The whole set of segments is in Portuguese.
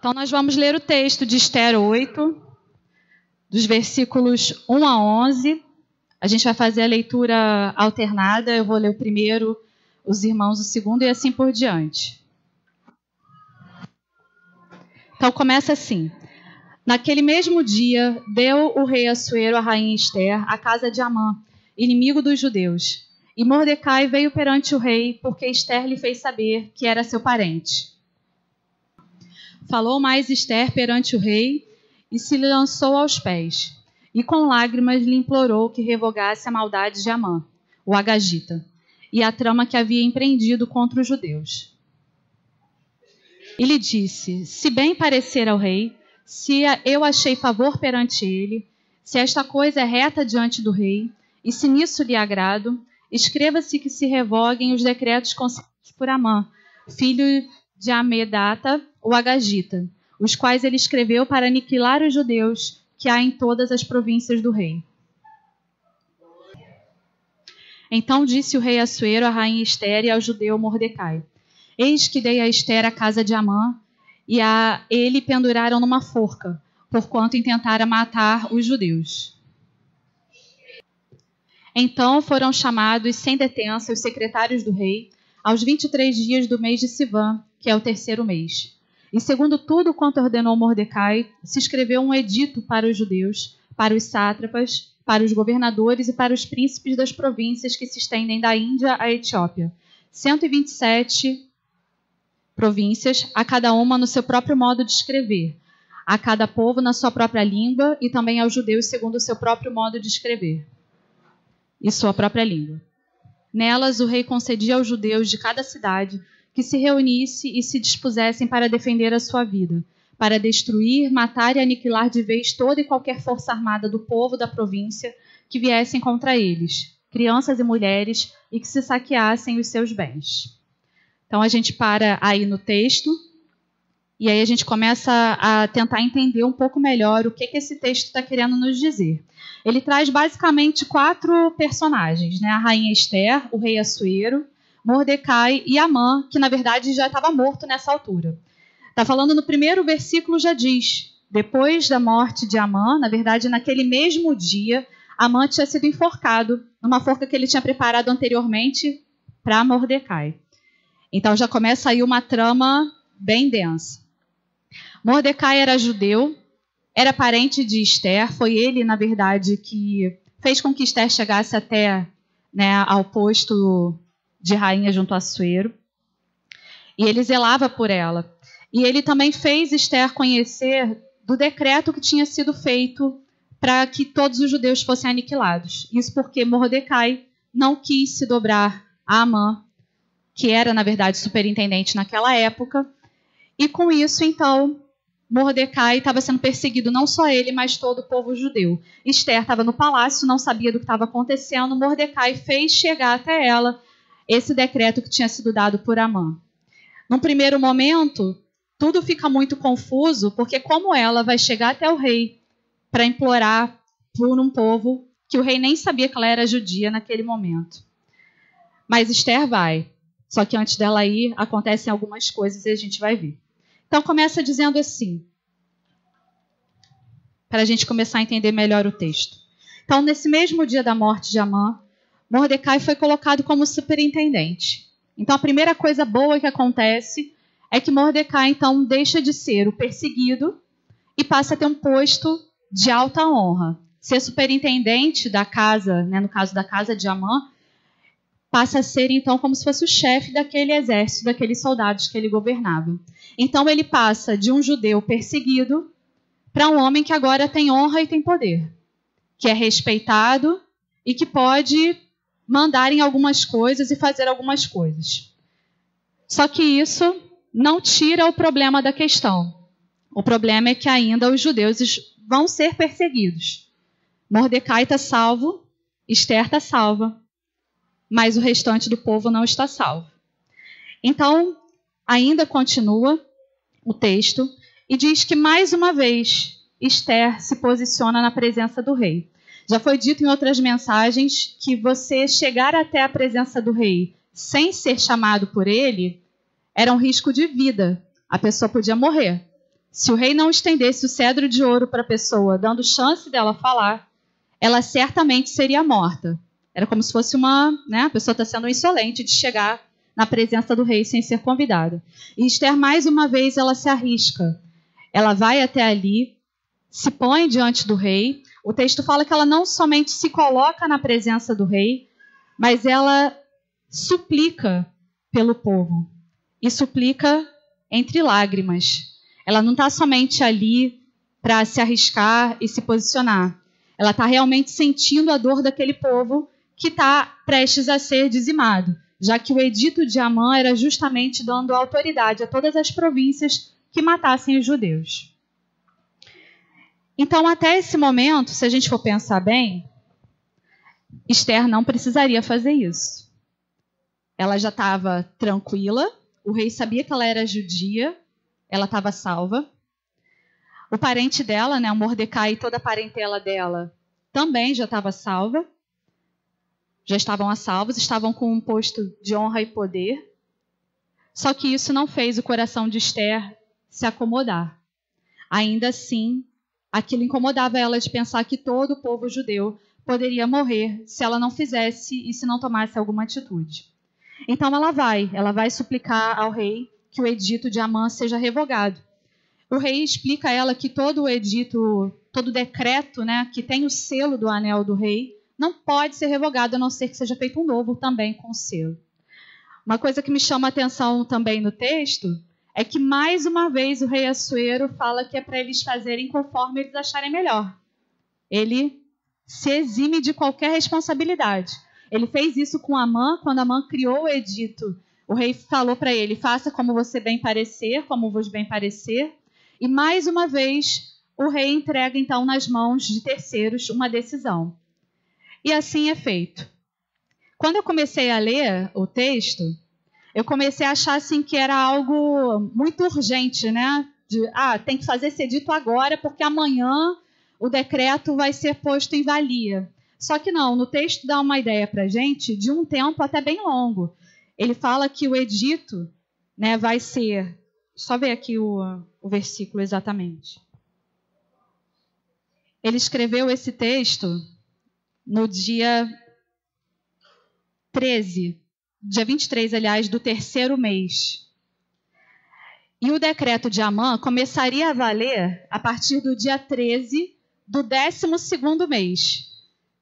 Então, nós vamos ler o texto de Esther 8, dos versículos 1 a 11. A gente vai fazer a leitura alternada. Eu vou ler o primeiro, os irmãos o segundo e assim por diante. Então, começa assim. Naquele mesmo dia, deu o rei Assuero à rainha Esther a casa de Amã, inimigo dos judeus. E Mordecai veio perante o rei, porque Esther lhe fez saber que era seu parente. Falou mais Esther perante o rei e se lhe lançou aos pés. E com lágrimas lhe implorou que revogasse a maldade de Amã, o agagita, e a trama que havia empreendido contra os judeus. E lhe disse, se bem parecer ao rei, se eu achei favor perante ele, se esta coisa é reta diante do rei, e se nisso lhe agrado, escreva-se que se revoguem os decretos concedidos por Amã, filho de Amedata, o agagita, os quais ele escreveu para aniquilar os judeus que há em todas as províncias do rei. Então disse o rei Assuero à rainha Esther e ao judeu Mordecai, eis que dei a Esther a casa de Amã, e a ele penduraram numa forca, porquanto intentara matar os judeus. Então foram chamados sem detença os secretários do rei, aos 23 dias do mês de Sivan, que é o terceiro mês. E segundo tudo quanto ordenou Mordecai, se escreveu um edito para os judeus, para os sátrapas, para os governadores e para os príncipes das províncias que se estendem da Índia à Etiópia. 127 províncias, a cada uma no seu próprio modo de escrever, a cada povo na sua própria língua e também aos judeus segundo o seu próprio modo de escrever e sua própria língua. Nelas o rei concedia aos judeus de cada cidade que se reunisse e se dispusessem para defender a sua vida, para destruir, matar e aniquilar de vez toda e qualquer força armada do povo da província que viessem contra eles, crianças e mulheres, e que se saqueassem os seus bens. Então a gente para aí no texto e aí a gente começa a tentar entender um pouco melhor o que esse texto está querendo nos dizer. Ele traz basicamente 4 personagens, né? A rainha Esther, o rei Assuero, Mordecai e Amã, que na verdade já estava morto nessa altura. Está falando no primeiro versículo, já diz, depois da morte de Amã, na verdade naquele mesmo dia, Amã tinha sido enforcado numa forca que ele tinha preparado anteriormente para Mordecai. Então já começa aí uma trama bem densa. Mordecai era judeu, era parente de Esther, foi ele, na verdade, que fez com que Esther chegasse até, né, ao posto de rainha junto a Assuero. E ele zelava por ela. E ele também fez Esther conhecer do decreto que tinha sido feito para que todos os judeus fossem aniquilados. Isso porque Mordecai não quis se dobrar a Amã, que era, na verdade, superintendente naquela época. E com isso, então, Mordecai estava sendo perseguido, não só ele, mas todo o povo judeu. Esther estava no palácio, não sabia do que estava acontecendo. Mordecai fez chegar até ela esse decreto que tinha sido dado por Amã. Num primeiro momento, tudo fica muito confuso, porque como ela vai chegar até o rei para implorar por um povo que o rei nem sabia que ela era judia naquele momento. Mas Esther vai. Só que antes dela ir, acontecem algumas coisas e a gente vai ver. Então, começa dizendo assim, para a gente começar a entender melhor o texto. Então, nesse mesmo dia da morte de Amã, Mordecai foi colocado como superintendente. Então, a primeira coisa boa que acontece é que Mordecai, então, deixa de ser o perseguido e passa a ter um posto de alta honra. Ser superintendente da casa, né, no caso da casa de Amã, passa a ser, então, como se fosse o chefe daquele exército, daqueles soldados que ele governava. Então, ele passa de um judeu perseguido para um homem que agora tem honra e tem poder, que é respeitado e que pode mandar em algumas coisas e fazer algumas coisas. Só que isso não tira o problema da questão. O problema é que ainda os judeus vão ser perseguidos. Mordecai está salvo, Esther está salva, mas o restante do povo não está salvo. Então, ainda continua o texto e diz que, mais uma vez, Esther se posiciona na presença do rei. Já foi dito em outras mensagens que você chegar até a presença do rei sem ser chamado por ele era um risco de vida. A pessoa podia morrer. Se o rei não estendesse o cedro de ouro para a pessoa, dando chance dela falar, ela certamente seria morta. Era como se fosse a pessoa está sendo insolente de chegar na presença do rei sem ser convidada. E Esther, mais uma vez, ela se arrisca. Ela vai até ali, se põe diante do rei. O texto fala que ela não somente se coloca na presença do rei, mas ela suplica pelo povo. E suplica entre lágrimas. Ela não está somente ali para se arriscar e se posicionar. Ela está realmente sentindo a dor daquele povo que está prestes a ser dizimado, já que o edito de Amã era justamente dando autoridade a todas as províncias que matassem os judeus. Então, até esse momento, se a gente for pensar bem, Esther não precisaria fazer isso. Ela já estava tranquila, o rei sabia que ela era judia, ela estava salva. O parente dela, o Mordecai e toda a parentela dela, também já estava salva. Já estavam a salvos, estavam com um posto de honra e poder. Só que isso não fez o coração de Esther se acomodar. Ainda assim, aquilo incomodava ela de pensar que todo o povo judeu poderia morrer se ela não fizesse e se não tomasse alguma atitude. Então ela vai suplicar ao rei que o edito de Amã seja revogado. O rei explica a ela que todo o edito, todo o decreto, que tem o selo do anel do rei, não pode ser revogado, a não ser que seja feito um novo também com selo. Uma coisa que me chama a atenção também no texto é que, mais uma vez, o rei Assuero fala que é para eles fazerem conforme eles acharem melhor. Ele se exime de qualquer responsabilidade. Ele fez isso com Amã, quando Amã criou o edito. O rei falou para ele, faça como você bem parecer, como vos bem parecer. E, mais uma vez, o rei entrega, então, nas mãos de terceiros uma decisão. E assim é feito. Quando eu comecei a ler o texto, eu comecei a achar assim, que era algo muito urgente, tem que fazer esse edito agora, porque amanhã o decreto vai ser posto em valia. Só que não, no texto dá uma ideia para a gente de um tempo até bem longo. Ele fala que o edito vai ser... Só ver aqui o versículo exatamente. Ele escreveu esse texto no dia 13, dia 23, aliás, do terceiro mês. E o decreto de Amã começaria a valer a partir do dia 13 do 12º mês.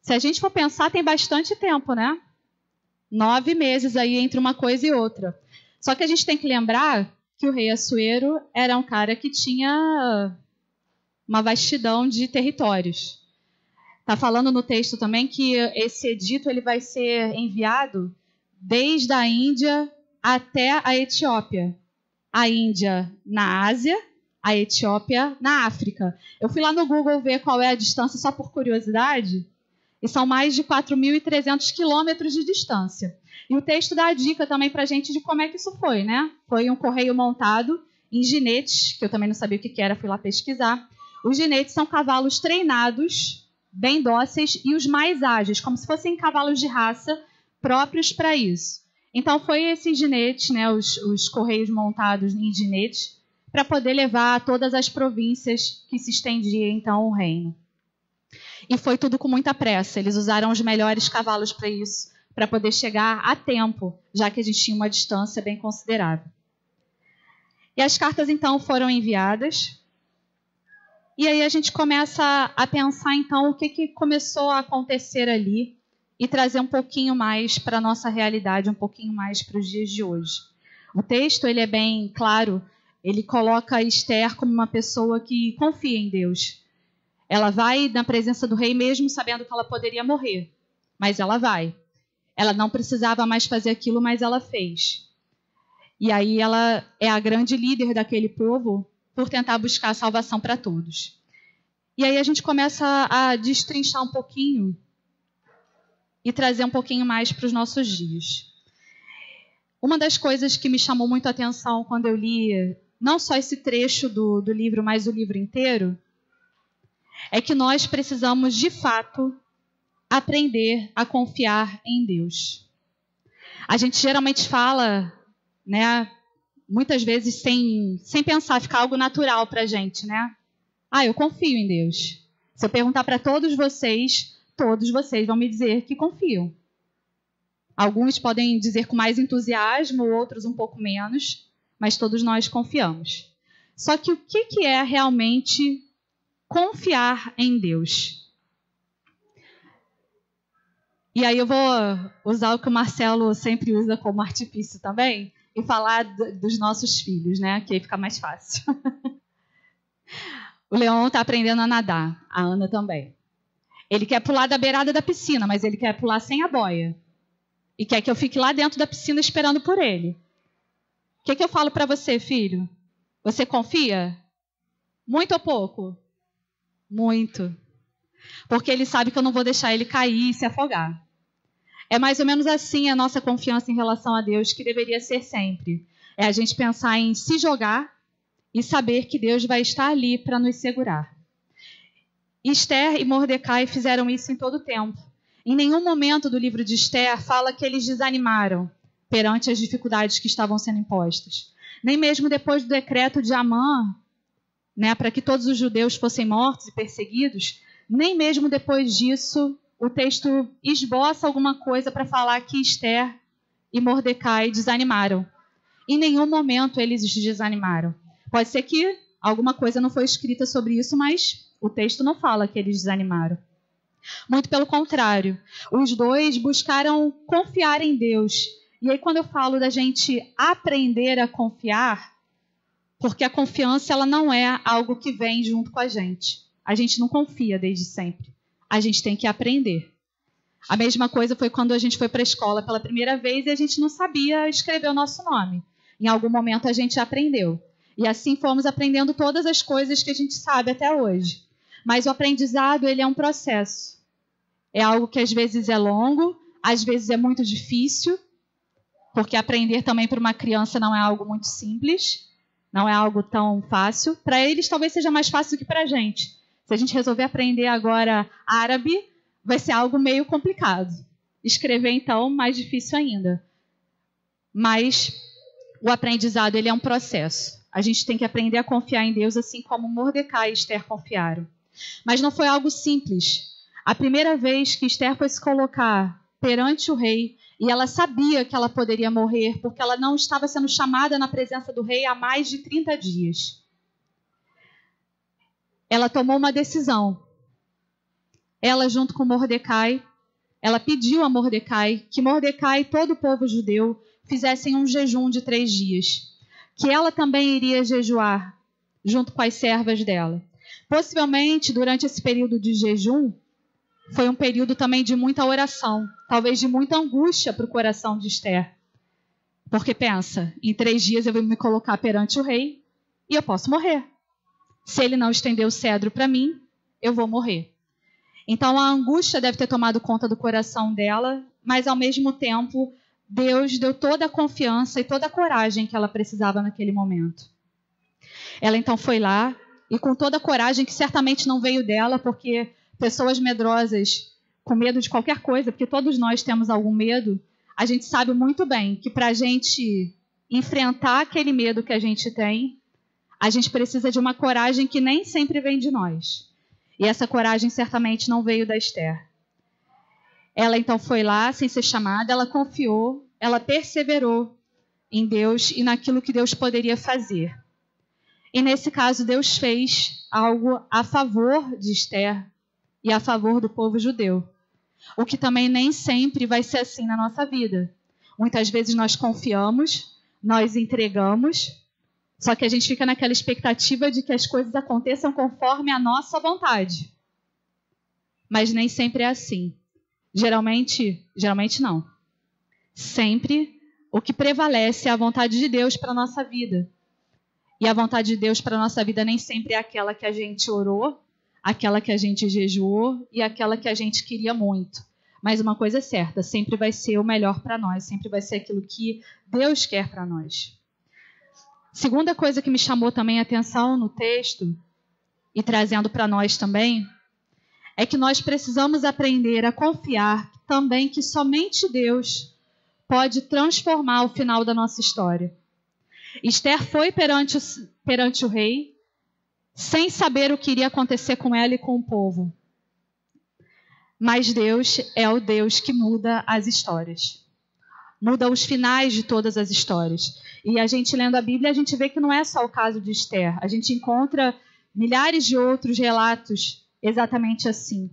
Se a gente for pensar, tem bastante tempo, 9 meses aí entre uma coisa e outra. Só que a gente tem que lembrar que o rei Assuero era um cara que tinha uma vastidão de territórios. Está falando no texto também que esse edito ele vai ser enviado desde a Índia até a Etiópia. A Índia na Ásia, a Etiópia na África. Eu fui lá no Google ver qual é a distância, só por curiosidade, e são mais de 4.300 quilômetros de distância. E o texto dá a dica também para a gente de como é que isso foi, Foi um correio montado em ginetes, que eu também não sabia o que era, fui lá pesquisar. Os ginetes são cavalos treinados, bem dóceis, e os mais ágeis, como se fossem cavalos de raça próprios para isso. Então, foi esses ginetes, os correios montados em ginetes, para poder levar a todas as províncias que se estendia, então, o reino. E foi tudo com muita pressa. Eles usaram os melhores cavalos para isso, para poder chegar a tempo, já que a gente tinha uma distância bem considerável. E as cartas, então, foram enviadas. E aí a gente começa a pensar, então, o que começou a acontecer ali e trazer um pouquinho mais para a nossa realidade, um pouquinho mais para os dias de hoje. O texto ele é bem claro, ele coloca Esther como uma pessoa que confia em Deus. Ela vai na presença do rei mesmo sabendo que ela poderia morrer, mas ela vai. Ela não precisava mais fazer aquilo, mas ela fez. E aí ela é a grande líder daquele povo por tentar buscar a salvação para todos. E aí a gente começa a destrinchar um pouquinho e trazer um pouquinho mais para os nossos dias. Uma das coisas que me chamou muito a atenção quando eu li, não só esse trecho do livro, mas o livro inteiro, é que nós precisamos, de fato, aprender a confiar em Deus. A gente geralmente fala, muitas vezes sem pensar, ficar algo natural para a gente, né? Eu confio em Deus. Se eu perguntar para todos vocês vão me dizer que confiam. Alguns podem dizer com mais entusiasmo, outros um pouco menos, mas todos nós confiamos. Só que o que é realmente confiar em Deus? E aí eu vou usar o que o Marcelo sempre usa como artifício também e falar dos nossos filhos, né? Que aí fica mais fácil. O Leon está aprendendo a nadar, a Ana também. Ele quer pular da beirada da piscina, mas ele quer pular sem a boia. E quer que eu fique lá dentro da piscina esperando por ele. O que eu falo para você, filho? Você confia? Muito ou pouco? Muito. Porque ele sabe que eu não vou deixar ele cair e se afogar. É mais ou menos assim a nossa confiança em relação a Deus, que deveria ser sempre. É a gente pensar em se jogar e saber que Deus vai estar ali para nos segurar. Esther e Mordecai fizeram isso em todo o tempo. Em nenhum momento do livro de Esther fala que eles desanimaram perante as dificuldades que estavam sendo impostas. Nem mesmo depois do decreto de Amã, né, para que todos os judeus fossem mortos e perseguidos, nem mesmo depois disso o texto esboça alguma coisa para falar que Esther e Mordecai desanimaram. Em nenhum momento eles desanimaram. Pode ser que alguma coisa não foi escrita sobre isso, mas o texto não fala que eles desanimaram. Muito pelo contrário, os dois buscaram confiar em Deus. E aí quando eu falo da gente aprender a confiar, porque a confiança ela não é algo que vem junto com a gente. A gente não confia desde sempre. A gente tem que aprender. A mesma coisa foi quando a gente foi para a escola pela primeira vez e a gente não sabia escrever o nosso nome. Em algum momento a gente aprendeu. E assim fomos aprendendo todas as coisas que a gente sabe até hoje. Mas o aprendizado, ele é um processo. É algo que às vezes é longo, às vezes é muito difícil, porque aprender também para uma criança não é algo muito simples, não é algo tão fácil. Para eles talvez seja mais fácil do que para a gente. Se a gente resolver aprender agora árabe, vai ser algo meio complicado. Escrever, então, mais difícil ainda. Mas o aprendizado, ele é um processo. A gente tem que aprender a confiar em Deus, assim como Mordecai e Esther confiaram. Mas não foi algo simples. A primeira vez que Esther foi se colocar perante o rei, e ela sabia que ela poderia morrer, porque ela não estava sendo chamada na presença do rei há mais de 30 dias. Ela tomou uma decisão. Ela, junto com Mordecai, ela pediu a Mordecai que Mordecai e todo o povo judeu fizessem um jejum de 3 dias. Que ela também iria jejuar, junto com as servas dela. Possivelmente, durante esse período de jejum, foi um período também de muita oração, talvez de muita angústia para o coração de Esther. Porque pensa, em 3 dias eu vou me colocar perante o rei e eu posso morrer. Se ele não estender o cedro para mim, eu vou morrer. Então a angústia deve ter tomado conta do coração dela, mas ao mesmo tempo Deus deu toda a confiança e toda a coragem que ela precisava naquele momento. Ela então foi lá e com toda a coragem, que certamente não veio dela, porque pessoas medrosas, com medo de qualquer coisa, porque todos nós temos algum medo, a gente sabe muito bem que para a gente enfrentar aquele medo que a gente tem, a gente precisa de uma coragem que nem sempre vem de nós. E essa coragem certamente não veio da Esther. Ela então foi lá, sem ser chamada, ela confiou, ela perseverou em Deus e naquilo que Deus poderia fazer. E nesse caso, Deus fez algo a favor de Esther e a favor do povo judeu. O que também nem sempre vai ser assim na nossa vida. Muitas vezes nós confiamos, nós entregamos, só que a gente fica naquela expectativa de que as coisas aconteçam conforme a nossa vontade. Mas nem sempre é assim. Geralmente não. Sempre o que prevalece é a vontade de Deus para a nossa vida. E a vontade de Deus para a nossa vida nem sempre é aquela que a gente orou, aquela que a gente jejuou e aquela que a gente queria muito. Mas uma coisa é certa, sempre vai ser o melhor para nós, sempre vai ser aquilo que Deus quer para nós. Segunda coisa que me chamou também a atenção no texto, e trazendo para nós também, é que nós precisamos aprender a confiar também que somente Deus pode transformar o final da nossa história. Esther foi perante o rei, sem saber o que iria acontecer com ela e com o povo. Mas Deus é o Deus que muda as histórias. Muda os finais de todas as histórias. E a gente lendo a Bíblia, a gente vê que não é só o caso de Esther. A gente encontra milhares de outros relatos exatamente assim.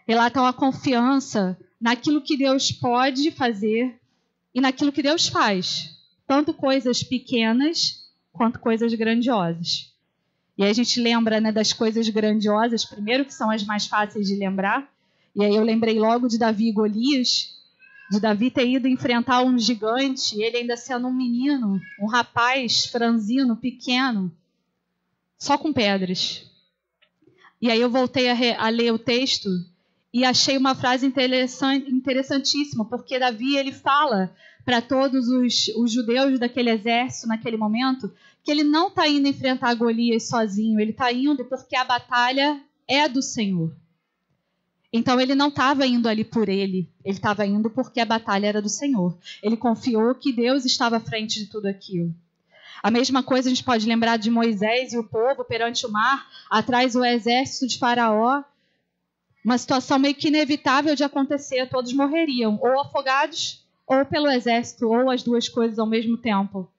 Relatam a confiança naquilo que Deus pode fazer e naquilo que Deus faz. Tanto coisas pequenas quanto coisas grandiosas. E aí a gente lembra, né, das coisas grandiosas, primeiro, que são as mais fáceis de lembrar. E aí eu lembrei logo de Davi e Golias, de Davi ter ido enfrentar um gigante, ele ainda sendo um menino, um rapaz franzino, pequeno, só com pedras. E aí eu voltei a ler o texto e achei uma frase interessantíssima, porque Davi ele fala para todos os judeus daquele exército, naquele momento, que ele não está indo enfrentar Golias sozinho, ele está indo porque a batalha é do Senhor. Então ele não estava indo ali por ele estava indo porque a batalha era do Senhor. Ele confiou que Deus estava à frente de tudo aquilo. A mesma coisa a gente pode lembrar de Moisés e o povo perante o mar, atrás o exército de Faraó, uma situação meio que inevitável de acontecer, todos morreriam, ou afogados, ou pelo exército, ou as duas coisas ao mesmo tempo.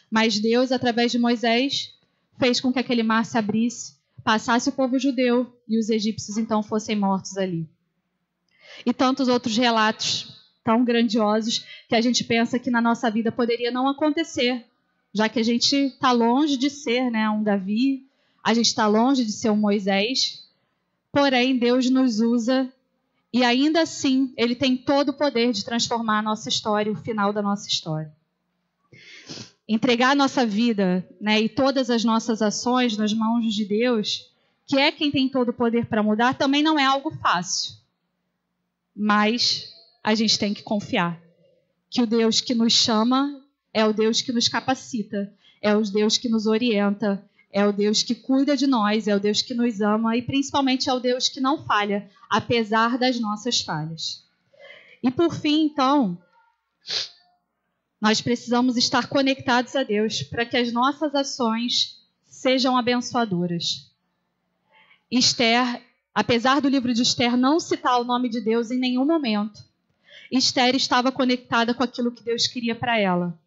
Mas Deus, através de Moisés, fez com que aquele mar se abrisse, passasse o povo judeu e os egípcios então fossem mortos ali. E tantos outros relatos tão grandiosos que a gente pensa que na nossa vida poderia não acontecer, já que a gente está longe de ser, né, um Davi, a gente está longe de ser um Moisés, porém Deus nos usa e ainda assim Ele tem todo o poder de transformar a nossa história, o final da nossa história. Entregar a nossa vida, né, e todas as nossas ações nas mãos de Deus, que é quem tem todo o poder para mudar, também não é algo fácil. Mas a gente tem que confiar que o Deus que nos chama é o Deus que nos capacita, é o Deus que nos orienta, é o Deus que cuida de nós, é o Deus que nos ama e principalmente é o Deus que não falha, apesar das nossas falhas. E por fim, então, nós precisamos estar conectados a Deus para que as nossas ações sejam abençoadoras. Esther, apesar do livro de Esther não citar o nome de Deus em nenhum momento, Esther estava conectada com aquilo que Deus queria para ela.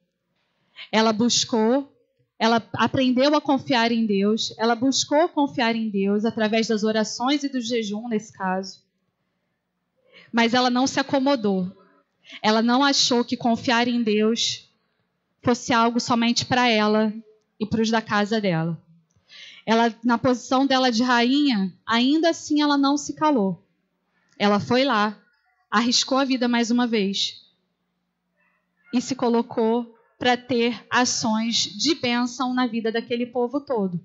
Ela buscou, ela aprendeu a confiar em Deus, ela buscou confiar em Deus através das orações e do jejum, nesse caso. Mas ela não se acomodou. Ela não achou que confiar em Deus fosse algo somente para ela e para os da casa dela. Ela, na posição dela de rainha, ainda assim ela não se calou. Ela foi lá, arriscou a vida mais uma vez e se colocou para ter ações de bênção na vida daquele povo todo.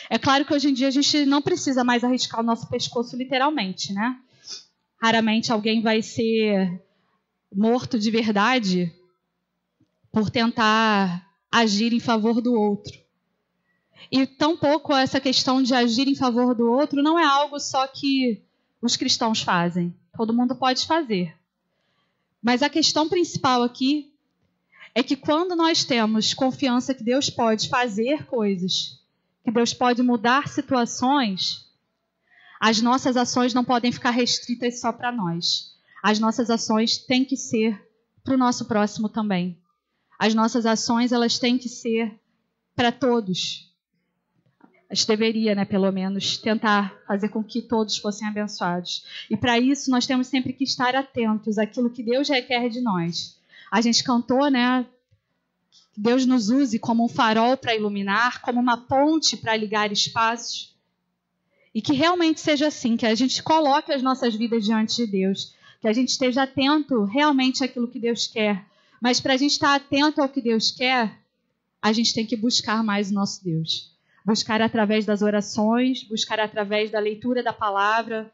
É claro que hoje em dia a gente não precisa mais arriscar o nosso pescoço literalmente, né? Raramente alguém vai ser morto de verdade por tentar agir em favor do outro. E tampouco essa questão de agir em favor do outro não é algo só que os cristãos fazem. Todo mundo pode fazer. Mas a questão principal aqui é que quando nós temos confiança que Deus pode fazer coisas, que Deus pode mudar situações, as nossas ações não podem ficar restritas só para nós. As nossas ações têm que ser para o nosso próximo também. As nossas ações, elas têm que ser para todos. A gente deveria, né, pelo menos, tentar fazer com que todos fossem abençoados. E para isso, nós temos sempre que estar atentos àquilo que Deus requer de nós. A gente cantou, né? Que Deus nos use como um farol para iluminar, como uma ponte para ligar espaços. E que realmente seja assim, que a gente coloque as nossas vidas diante de Deus. Que a gente esteja atento realmente àquilo que Deus quer. Mas para a gente estar atento ao que Deus quer, a gente tem que buscar mais o nosso Deus. Buscar através das orações, buscar através da leitura da palavra,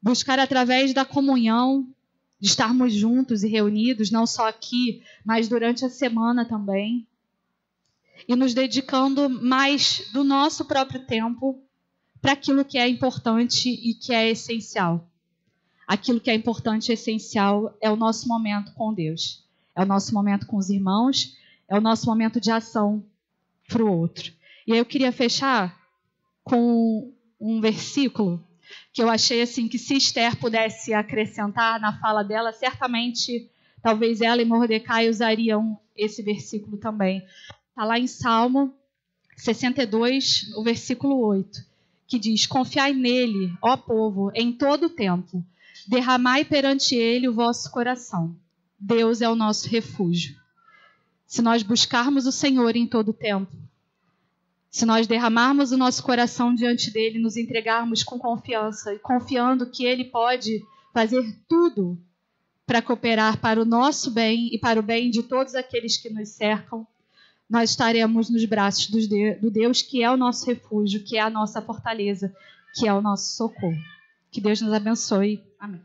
buscar através da comunhão, de estarmos juntos e reunidos, não só aqui, mas durante a semana também. E nos dedicando mais do nosso próprio tempo para aquilo que é importante e que é essencial. Aquilo que é importante e essencial é o nosso momento com Deus. É o nosso momento com os irmãos, É o nosso momento de ação para o outro. E aí eu queria fechar com um versículo que eu achei assim que se Esther pudesse acrescentar na fala dela, certamente talvez ela e Mordecai usariam esse versículo também. Está lá em Salmo 62, o versículo 8, que diz: confiai nele, ó povo, em todo o tempo. Derramai perante ele o vosso coração. Deus é o nosso refúgio. Se nós buscarmos o Senhor em todo o tempo, se nós derramarmos o nosso coração diante dele, nos entregarmos com confiança e confiando que ele pode fazer tudo para cooperar para o nosso bem e para o bem de todos aqueles que nos cercam, nós estaremos nos braços do Deus que é o nosso refúgio, que é a nossa fortaleza, que é o nosso socorro. Que Deus nos abençoe. Amém.